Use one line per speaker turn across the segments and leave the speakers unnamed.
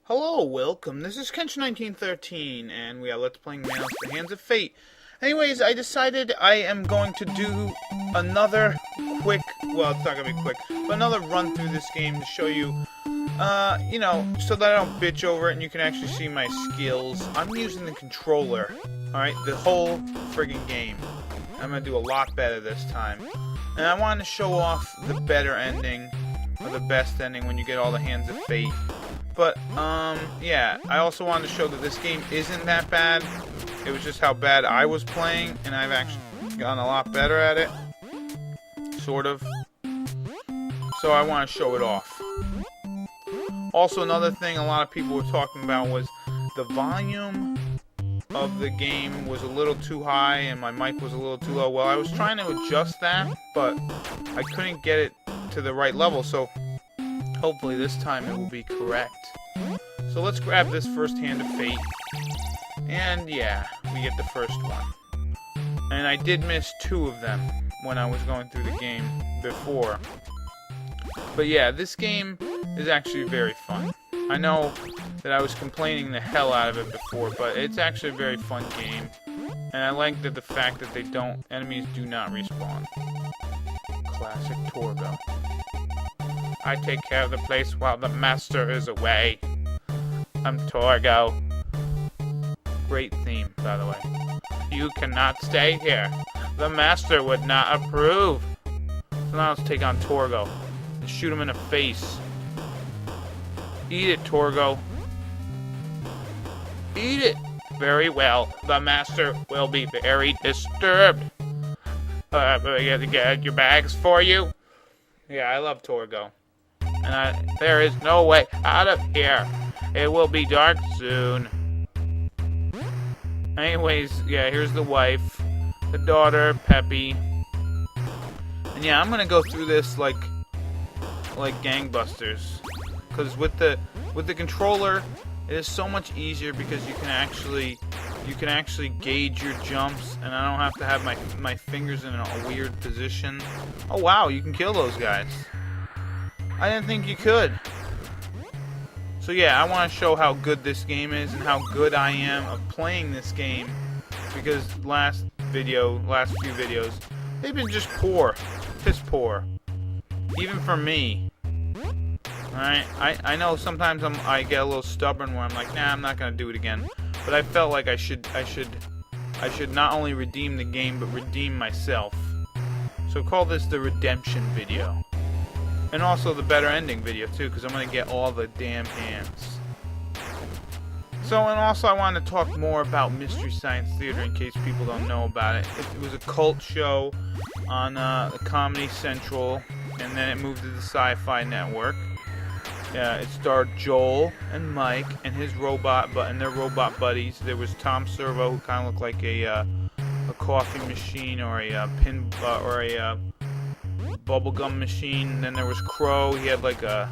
Hello, welcome. This is Kench1913, and we are Let's Playing Manos, The Hands of Fate. Anyways, I decided I am going to do another quick, well, it's not going to be quick, but another run through this game to show you, so that I don't bitch over it and you can actually see my skills. I'm using the controller, alright, the whole friggin' game. I'm going to do a lot better this time. And I wanted to show off the better ending, or the best ending when you get all the Hands of Fate. But, yeah, I also wanted to show that this game isn't that bad. It was just how bad I was playing, and I've actually gotten a lot better at it. Sort of. So I want to show it off. Also, another thing a lot of people were talking about was the volume of the game was a little too high, and my mic was a little too low. Well, I was trying to adjust that, but I couldn't get it to the right level, so hopefully this time it will be correct. So let's grab this first Hand of Fate. And yeah, we get the first one. And I did miss two of them when I was going through the game before. But yeah, this game is actually very fun. I know that I was complaining the hell out of it before, but it's actually a very fun game. And I like the fact that enemies do not respawn. Classic Torgo. I take care of the place while the master is away. I'm Torgo. Great theme, by the way. You cannot stay here. The master would not approve. So now let's take on Torgo and shoot him in the face. Eat it, Torgo. Eat it. Very well. The master will be very disturbed. Get your bags for you. Yeah, I love Torgo. And there is no way out of here. It will be dark soon. Anyways, yeah, here's the wife, the daughter, Peppy. And yeah, I'm gonna go through this like gangbusters. Because with the controller, it is so much easier because you can actually gauge your jumps, and I don't have to have my fingers in a weird position. Oh wow, you can kill those guys. I didn't think you could. So yeah, I want to show how good this game is and how good I am of playing this game, because last few videos, they've been just poor. Piss poor. Even for me. Alright, I know sometimes I get a little stubborn where I'm like, nah, I'm not gonna do it again. But I felt like I should not only redeem the game, but redeem myself. So call this the redemption video. And also the better ending video too, because I'm going to get all the damn hands. So, and also I want to talk more about Mystery Science Theater in case people don't know about it. It was a cult show on Comedy Central, and then it moved to the Sci-Fi Network. It starred Joel and Mike and his robot, and their robot buddies. There was Tom Servo, who kind of looked like a coffee machine or a pin or a bubblegum machine. Then there was Crow. He had like a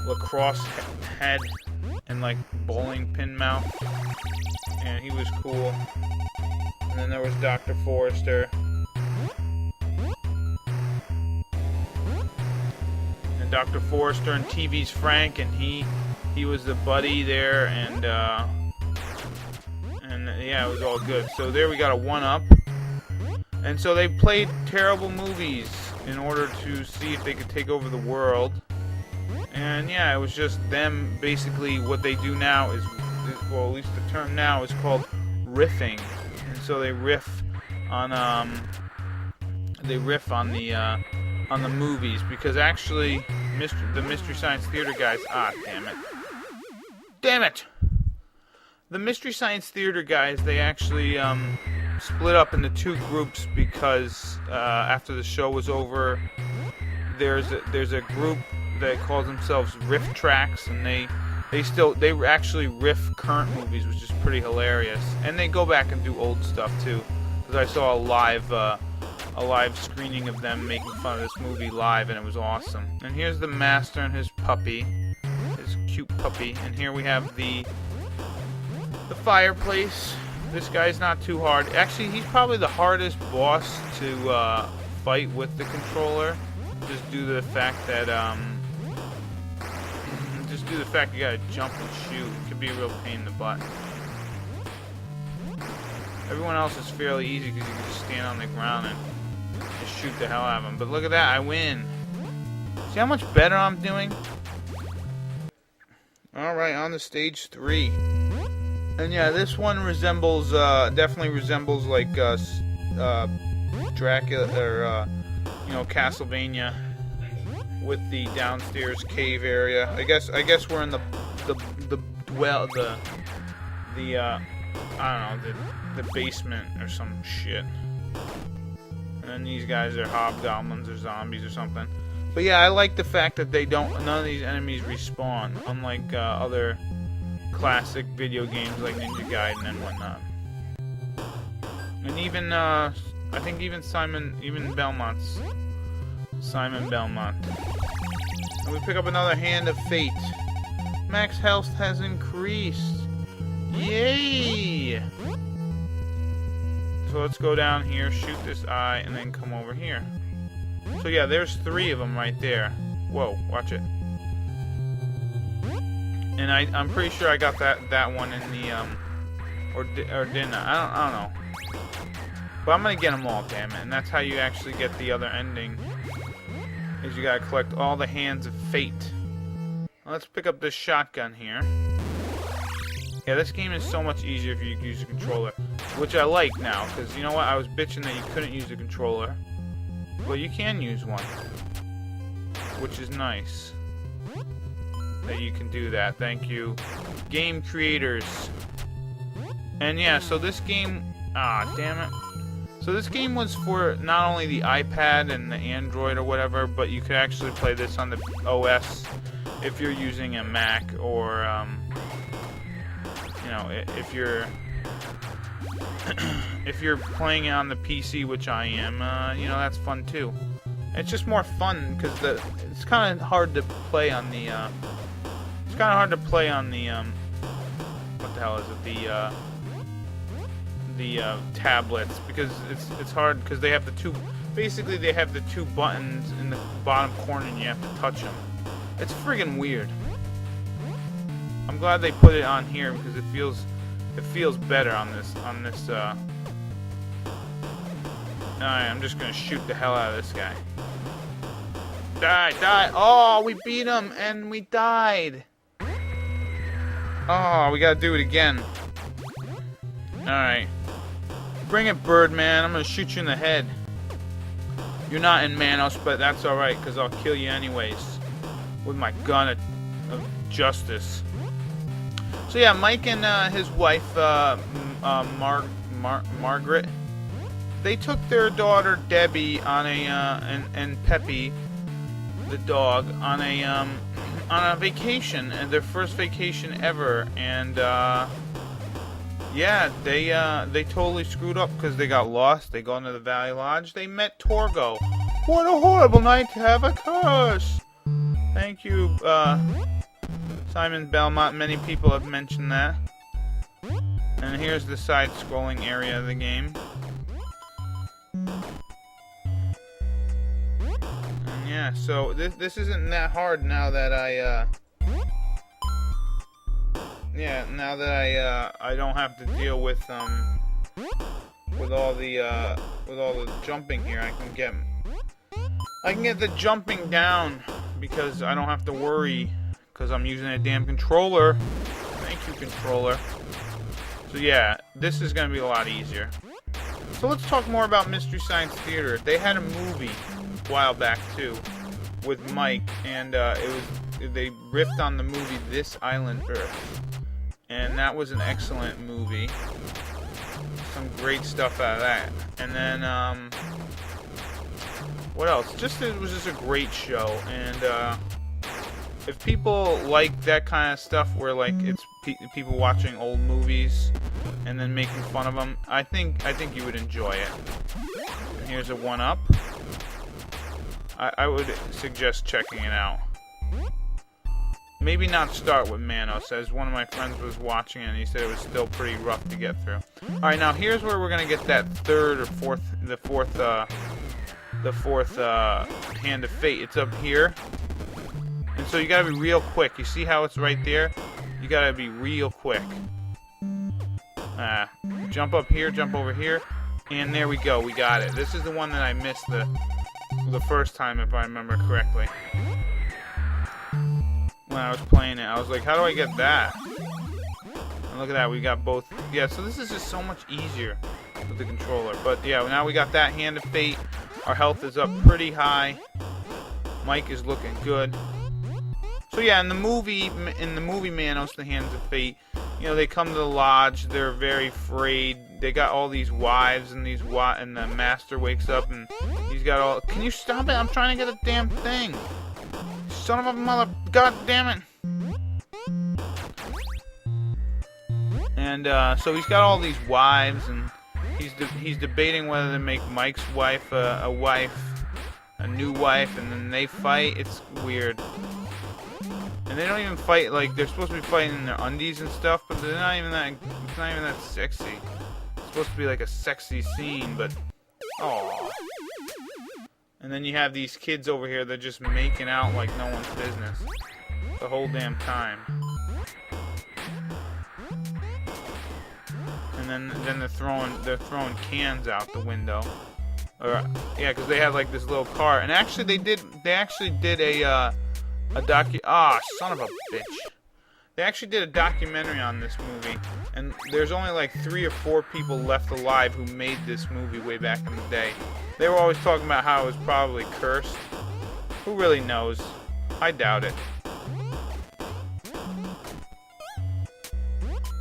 lacrosse head and like bowling pin mouth, and he was cool. And then there was Dr. Forrester, and Dr. Forrester and TV's Frank, and he was the buddy there, and yeah, it was all good. So there we got a 1-up. And so they played terrible movies in order to see if they could take over the world. And yeah, it was just them, basically what they do now is, well, at least the term now is called riffing. And so they riff on the movies, because actually the Mystery Science Theater guys, damn it. The Mystery Science Theater guys, they actually split up into two groups because after the show was over, there's a group that calls themselves Riff Tracks, and they actually riff current movies, which is pretty hilarious. And they go back and do old stuff too, because I saw a live screening of them making fun of this movie live, and it was awesome. And here's the master and his puppy, his cute puppy, and here we have the fireplace. This guy's not too hard. Actually, he's probably the hardest boss to fight with the controller, just due to the fact that do the fact you gotta jump and shoot. It could be a real pain in the butt. Everyone else is fairly easy because you can just stand on the ground and just shoot the hell out of them. But look at that, I win. See how much better I'm doing? Alright, on to stage 3. And yeah, this one resembles, definitely resembles like, Dracula, or, you know, Castlevania with the downstairs cave area. I guess we're in the I don't know, the basement or some shit. And then these guys are hobgoblins or zombies or something. But yeah, I like the fact that none of these enemies respawn, unlike other classic video games like Ninja Gaiden and whatnot. And even, I think even Simon Belmont. And we pick up another Hand of Fate. Max health has increased. Yay! So let's go down here, shoot this eye, and then come over here. So yeah, there's 3 of them right there. Whoa, watch it. And I'm pretty sure I got that one in the or didn't I? I don't know. But I'm gonna get them all, damn it. And that's how you actually get the other ending. Is you gotta collect all the Hands of Fate. Let's pick up this shotgun here. Yeah, this game is so much easier if you use a controller, which I like now, because you know what? I was bitching that you couldn't use a controller. Well, you can use one, which is nice that you can do that. Thank you, game creators. And yeah, so this game, damn it. So this game was for not only the iPad and the Android or whatever, but you could actually play this on the OS if you're using a Mac or, you know, if you're playing it on the PC, which I am, you know, that's fun too. It's just more fun because it's kind of hard to play on the what the hell is it, the tablets, because it's hard because they have the two buttons in the bottom corner and you have to touch them. It's friggin' weird. I'm glad they put it on here because it feels better on this. Alright, I'm just gonna shoot the hell out of this guy. Die! Oh, we beat him and we died. Oh, we gotta do it again. Alright. Bring it, Birdman. I'm gonna shoot you in the head. You're not in Manos, but that's alright, because I'll kill you anyways. With my gun of justice. So yeah, Mike and his wife, Margaret, they took their daughter, Debbie, on and Peppy, the dog, on a vacation, and their first vacation ever, and, yeah, they totally screwed up because they got lost. They got into the Valley Lodge. They met Torgo. What a horrible night to have a curse. Thank you, Simon Belmont. Many people have mentioned that. And here's the side-scrolling area of the game. And yeah, so this isn't that hard now that I I don't have to deal with all the jumping here. I can get the jumping down because I don't have to worry because I'm using a damn controller. Thank you, controller. So yeah, this is gonna be a lot easier. So let's talk more about Mystery Science Theater. They had a movie a while back too with Mike, and they riffed on the movie This Island Earth. And that was an excellent movie. Some great stuff out of that. And then, what else? It was just a great show. And, if people like that kind of stuff where, like, it's people watching old movies and then making fun of them, I think you would enjoy it. And here's a 1-up. I would suggest checking it out. Maybe not start with Manos, as one of my friends was watching it and he said it was still pretty rough to get through. Alright, now here's where we're gonna get that the fourth Hand of Fate. It's up here. And so you gotta be real quick. You see how it's right there? You gotta be real quick. Jump up here, jump over here, and there we go. We got it. This is the one that I missed the first time, if I remember correctly. When I was playing it, I was like, how do I get that? And look at that, we got both. Yeah, so this is just so much easier with the controller. But yeah, now we got that Hand of Fate. Our health is up pretty high. Mike is looking good. So yeah, in the movie Manos, the Hands of Fate, you know, they come to the lodge. They're very afraid. They got all these wives, and and the master wakes up, and he's got all. Can you stop it? I'm trying to get a damn thing. Son of a mother! God damn it! And so he's got all these wives, and he's debating whether to make Mike's wife a new wife, and then they fight. It's weird. And they don't even fight like they're supposed to be fighting in their undies and stuff, but they're not even that. It's not even that sexy. It's supposed to be like a sexy scene, but oh. And then you have these kids over here. They're just making out like no one's business the whole damn time. And then they're throwing cans out the window. Or yeah, because they had like this little car. And actually they actually did a son of a bitch. They actually did a documentary on this movie, and there's only like 3 or 4 people left alive who made this movie way back in the day. They were always talking about how it was probably cursed. Who really knows? I doubt it.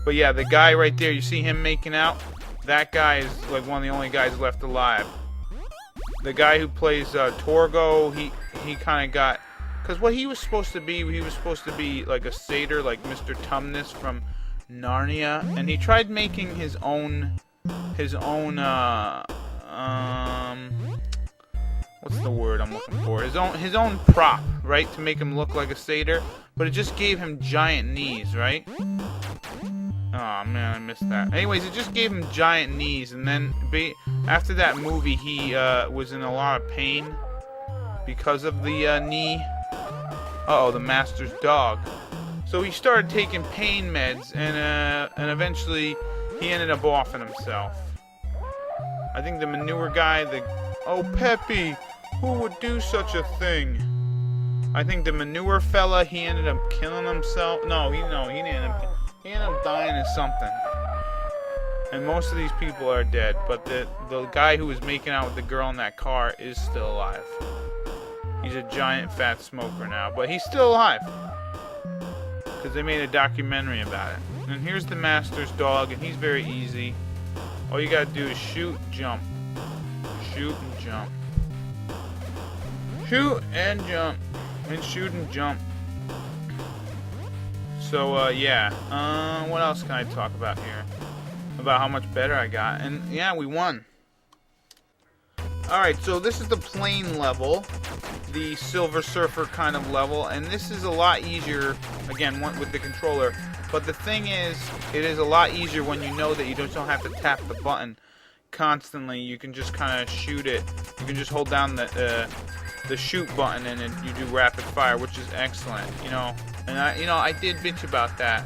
But yeah, the guy right there, you see him making out? That guy is like one of the only guys left alive. The guy who plays Torgo, he kind of got... Because what he was supposed to be like a satyr, like Mr. Tumnus from Narnia, and he tried making his own, what's the word I'm looking for? His own prop, right, to make him look like a satyr, but it just gave him giant knees, right? Oh man, I missed that. Anyways, it just gave him giant knees, and then after that movie, he was in a lot of pain because of the knee. Uh-oh, the master's dog. So he started taking pain meds, and eventually he ended up offing himself. I think the manure guy, oh Peppy, who would do such a thing? I think the manure fella, he ended up killing himself. No, he didn't end up dying of something. And most of these people are dead, but the guy who was making out with the girl in that car is still alive. He's a giant fat smoker now, but he's still alive. Because they made a documentary about it. And here's the master's dog, and he's very easy. All you gotta do is shoot, jump. Shoot and jump. Shoot and jump. And shoot and jump. So, yeah. What else can I talk about here? About how much better I got. And, yeah, we won. Alright, so this is the plane level. The Silver Surfer kind of level. And this is a lot easier, again, with the controller. But the thing is, it is a lot easier when you know that you don't have to tap the button constantly. You can just kind of shoot it. You can just hold down the shoot button and you do rapid fire, which is excellent, you know. And I did bitch about that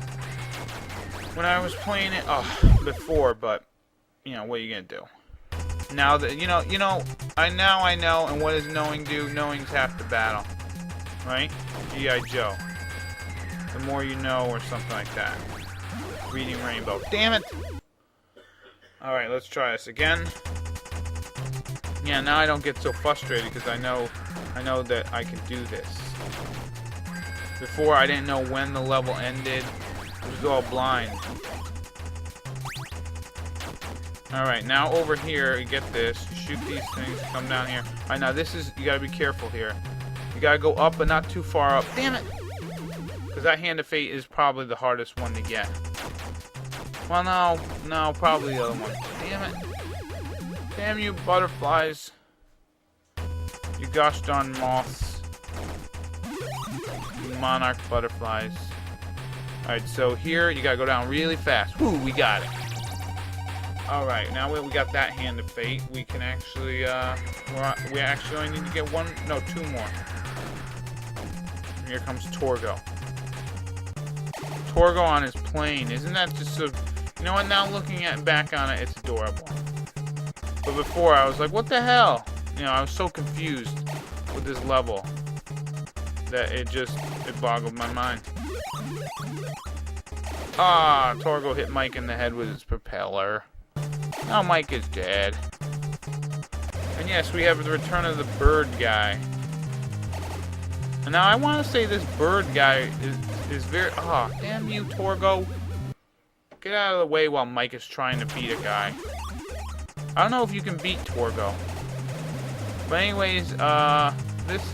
when I was playing it before, but you know, what are you gonna do? Now that I know, and what does knowing do? Knowing's half the battle, right? G.I. Joe. The more you know, or something like that. Reading Rainbow. Damn it! All right, let's try this again. Yeah, now I don't get so frustrated because I know that I can do this. Before, I didn't know when the level ended. It was all blind. Alright, now over here, you get this. You shoot these things, come down here. Alright, now this is, you gotta be careful here. You gotta go up, but not too far up. Damn it! Because that Hand of Fate is probably the hardest one to get. Well, no, probably the other one. Damn it. Damn you, butterflies. You gosh darn moths. You monarch butterflies. Alright, so here, you gotta go down really fast. Woo, we got it. Alright, now we got that Hand of Fate. We can actually, we actually only need to get 2 more. Here comes Torgo. Torgo on his plane. Isn't that just so... You know what? Now looking back on it, it's adorable. But before, I was like, what the hell? You know, I was so confused with this level that it boggled my mind. Ah, Torgo hit Mike in the head with his propeller. Now Mike is dead. And yes, we have the return of the bird guy. And now I want to say this bird guy is very... Ah, damn you, Torgo. Get out of the way while Mike is trying to beat a guy. I don't know if you can beat Torgo. But anyways, this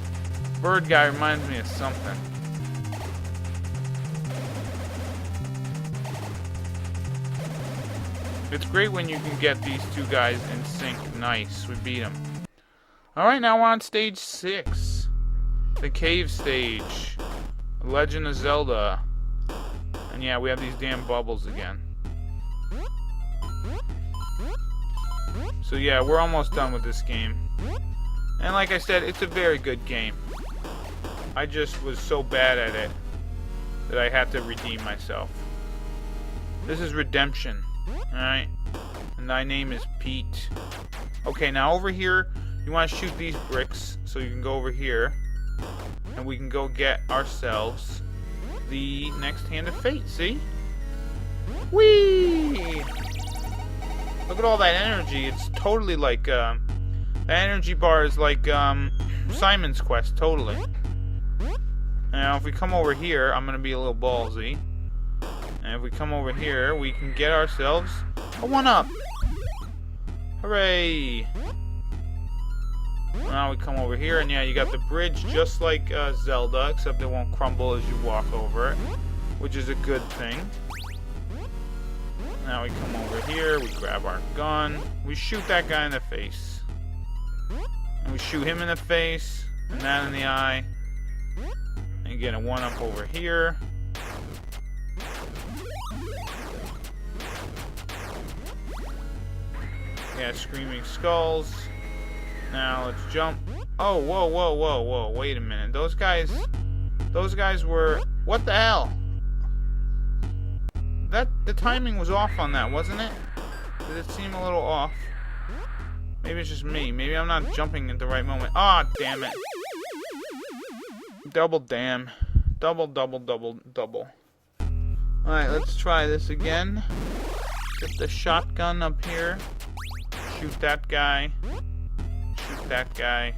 bird guy reminds me of something. It's great when you can get these two guys in sync. Nice, we beat them. Alright, now we're on stage 6. The cave stage. Legend of Zelda. And yeah, we have these damn bubbles again. So yeah, we're almost done with this game. And like I said, it's a very good game. I just was so bad at it that I had to redeem myself. This is redemption. Alright? And thy name is Pete. Okay, now over here, you want to shoot these bricks so you can go over here. And we can go get ourselves the next Hand of Fate, see? Whee! Look at all that energy. It's totally like, that energy bar is like, Simon's Quest, totally. Now, if we come over here, I'm gonna be a little ballsy. And if we come over here, we can get ourselves a 1-up. Hooray! Now we come over here, and yeah, you got the bridge just like Zelda, except it won't crumble as you walk over it, which is a good thing. Now we come over here, we grab our gun, we shoot that guy in the face. And we shoot him in the face, and that in the eye. And get a 1-up over here. Yeah, screaming skulls. Now let's jump. Oh, whoa, whoa, whoa, whoa! Wait a minute. Those guys were. What the hell? The timing was off on that, wasn't it? Did it seem a little off? Maybe it's just me. Maybe I'm not jumping at the right moment. Ah, damn it! Double damn. Double, double, double, double. All right, let's try this again. Get the shotgun up here. Shoot that guy. Shoot that guy.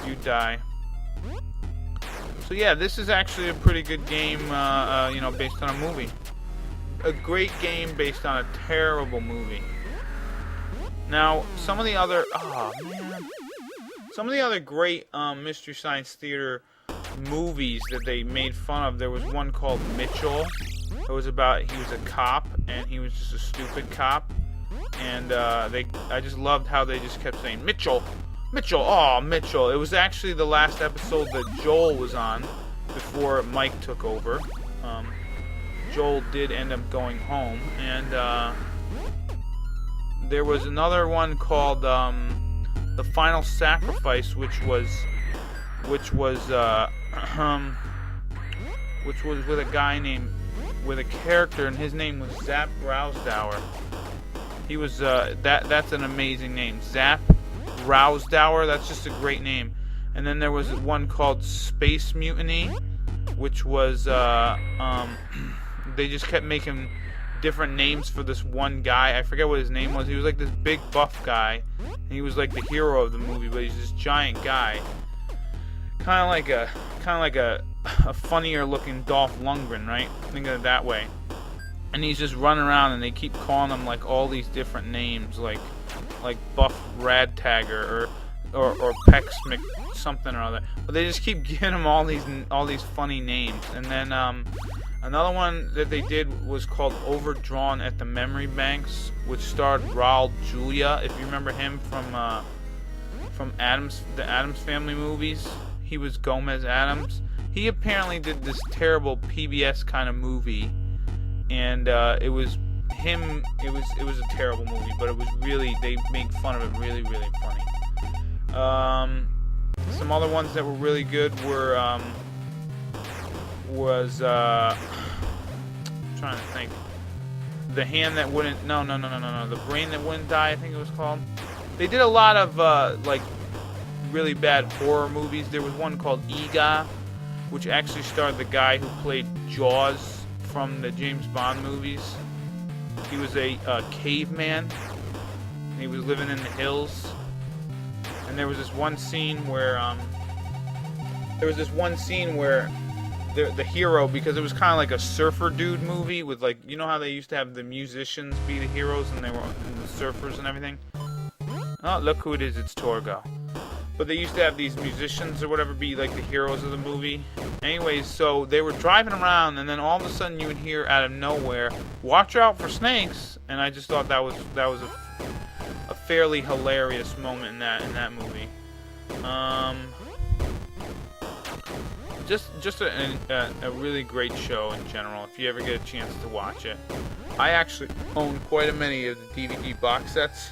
You die. So yeah, this is actually a pretty good game, you know, based on a movie. A great game based on a terrible movie. Now, some of the other... Oh, man. Some of the other great Mystery Science Theater movies that they made fun of, there was one called Mitchell. It was about... He was a cop, and he was just a stupid cop. And I just loved how they just kept saying, Mitchell! Mitchell! Oh, Mitchell! It was actually the last episode that Joel was on before Mike took over. Joel did end up going home, and there was another one called The Final Sacrifice, which was with a guy named, with a character, and his name was Zap Rousdower. He was that's an amazing name, Zap Rousdower. That's just a great name. And then there was one called Space Mutiny, which was they just kept making different names for this one guy. I forget what his name was. He was like this big buff guy, and he was like the hero of the movie, but he's this giant guy, kind of like a funnier looking Dolph Lundgren, right? Think of it that way. And he's just running around, and they keep calling him like all these different names, like Buff Radtagger or Pex Mc something or other. But they just keep giving him all these funny names. And then another one that they did was called Overdrawn at the Memory Banks, which starred Raul Julia. If you remember him from the Addams Family movies, he was Gomez Addams. He apparently did this terrible PBS kind of movie, and it was him. It was a terrible movie, but it was really, they made fun of it really, really funny. Some other ones that were really good were was I'm trying to think. The hand that wouldn't. No. The brain that wouldn't die. I think it was called. They did a lot of like really bad horror movies. There was one called Ega, which actually starred the guy who played Jaws from the James Bond movies. He was a caveman. He was living in the hills. And there was this one scene where the hero, because it was kind of like a surfer dude movie with, like, you know how they used to have the musicians be the heroes and they were the surfers and everything? Oh, look who it is, it's Torgo. But they used to have these musicians or whatever be like the heroes of the movie. Anyways, so they were driving around and then all of a sudden you would hear out of nowhere, "Watch out for snakes!" And I just thought that was a fairly hilarious moment in that movie. Just a really great show in general, if you ever get a chance to watch it. I actually own quite a many of the DVD box sets,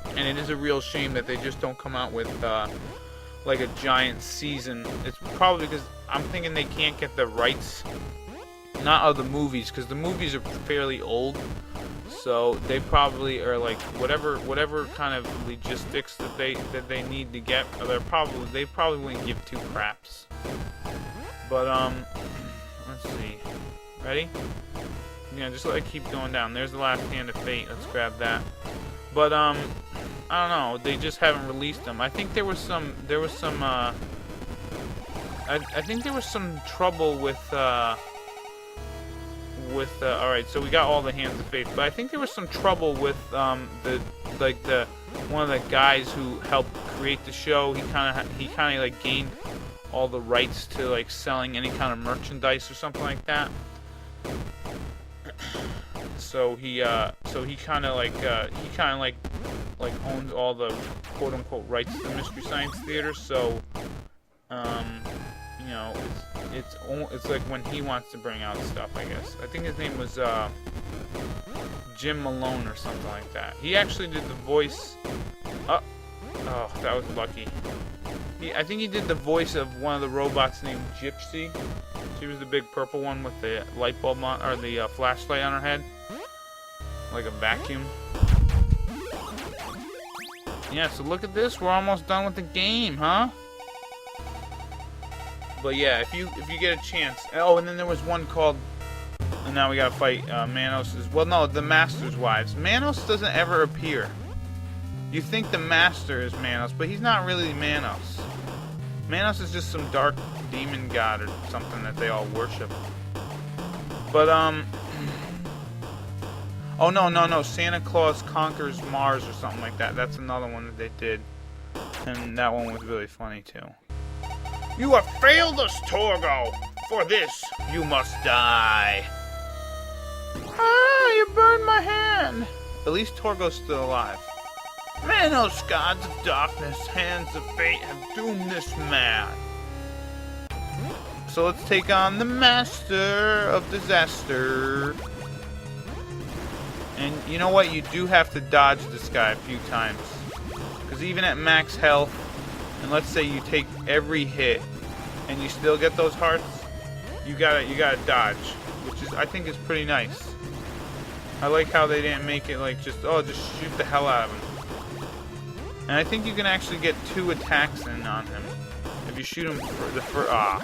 and it is a real shame that they just don't come out with like a giant season. It's probably because I'm thinking they can't get the rights, not of the movies, because the movies are fairly old. So they probably are like whatever kind of logistics that they need to get. They probably wouldn't give two craps. But let's see. Ready? Yeah, just let it keep going down. There's the last hand of fate. Let's grab that. But I don't know. They just haven't released them. I think there was some. I think there was some trouble with. Alright, so we got all the hands of fate, but I think there was some trouble with one of the guys who helped create the show. He kind of like gained all the rights to like selling any kind of merchandise or something like that. So he kind of like owns all the quote unquote rights to the Mystery Science Theater. So you know, it's like when he wants to bring out stuff, I guess. I think his name was Jim Malone or something like that. He actually did the voice. Oh, that was lucky. I think he did the voice of one of the robots named Gypsy. She was the big purple one with the light bulb on, or the flashlight on her head, like a vacuum. Yeah, so look at this. We're almost done with the game, huh? But yeah, if you get a chance. Oh, and then there was one called. And now we gotta fight Manos. Well, no, the Master's wives. Manos doesn't ever appear. You think the Master is Manos, but he's not really Manos. Manos is just some dark demon god or something that they all worship. But oh no, Santa Claus Conquers Mars or something like that. That's another one that they did, and that one was really funny too. You have failed us, Torgo. For this, you must die. Ah, you burned my hand. At least Torgo's still alive. Manos, gods of darkness, hands of fate have doomed this man. So let's take on the Master of Disaster. And you know what? You do have to dodge this guy a few times. Because even at max health, and let's say you take every hit and you still get those hearts, you gotta dodge, which is, I think, is pretty nice. I like how they didn't make it like just shoot the hell out of him. And I think you can actually get 2 attacks in on him if you shoot him for the first. I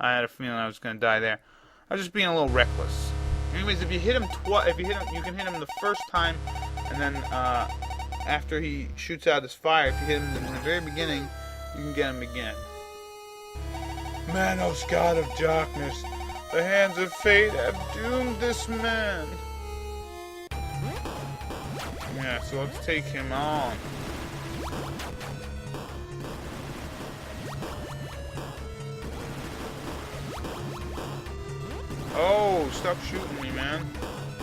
had a feeling I was gonna die there. I was just being a little reckless. Anyways, if you hit him you can hit him the first time, and then after he shoots out his fire, if you hit him in the very beginning, you can get him again. Manos, god of darkness, the hands of fate have doomed this man. Yeah, so let's take him on. Oh, stop shooting me, man.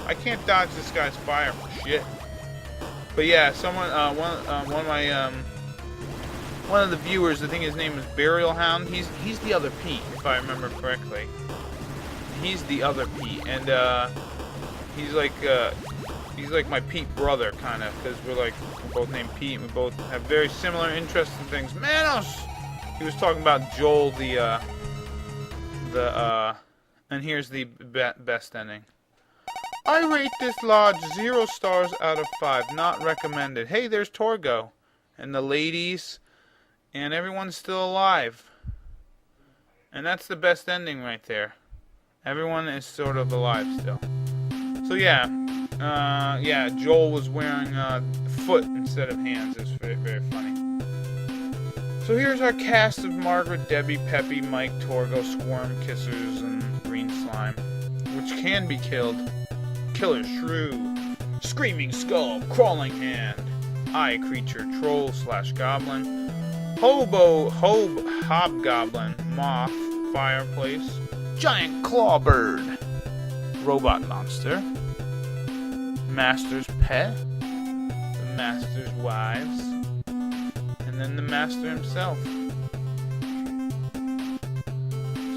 I can't dodge this guy's fire for shit. But yeah, someone, one of the viewers, I think his name is Burial Hound. He's the other Pete, if I remember correctly. He's the other Pete, and he's like my Pete brother, kind of, because we're both named Pete, and we both have very similar interests in things. Manos! He was talking about Joel, the and here's the best ending. I rate this lodge 0 stars out of 5. Not recommended. Hey, there's Torgo. And the ladies. And everyone's still alive. And that's the best ending right there. Everyone is sort of alive still. So yeah. Yeah, Joel was wearing foot instead of hands. It's very, very funny. So here's our cast of Margaret, Debbie, Peppy, Mike, Torgo, Squirm, Kissers, and Green Slime. Which can be killed. Killer Shrew, Screaming Skull, Crawling Hand, Eye Creature, Troll / Goblin, Hobgoblin, Moth, Fireplace, Giant Claw Bird, Robot Monster, Master's Pet, the Master's Wives, and then the Master himself.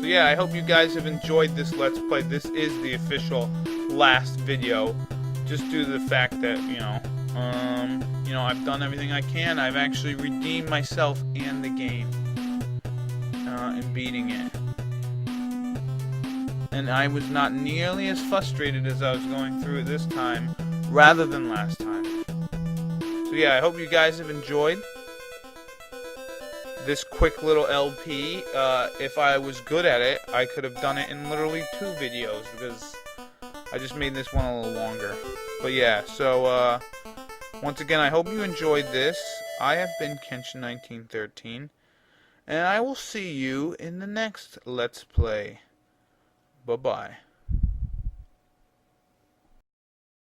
So yeah, I hope you guys have enjoyed this Let's Play. This is the official last video, just due to the fact that I've done everything I can. I've actually redeemed myself and the game in beating it, and I was not nearly as frustrated as I was going through it this time, rather than last time. So yeah, I hope you guys have enjoyed this quick little LP. If I was good at it, I could have done it in literally 2 videos, because I just made this one a little longer. But yeah, so once again, I hope you enjoyed this. I have been Kenshin1913, and I will see you in the next Let's Play. Bye-bye.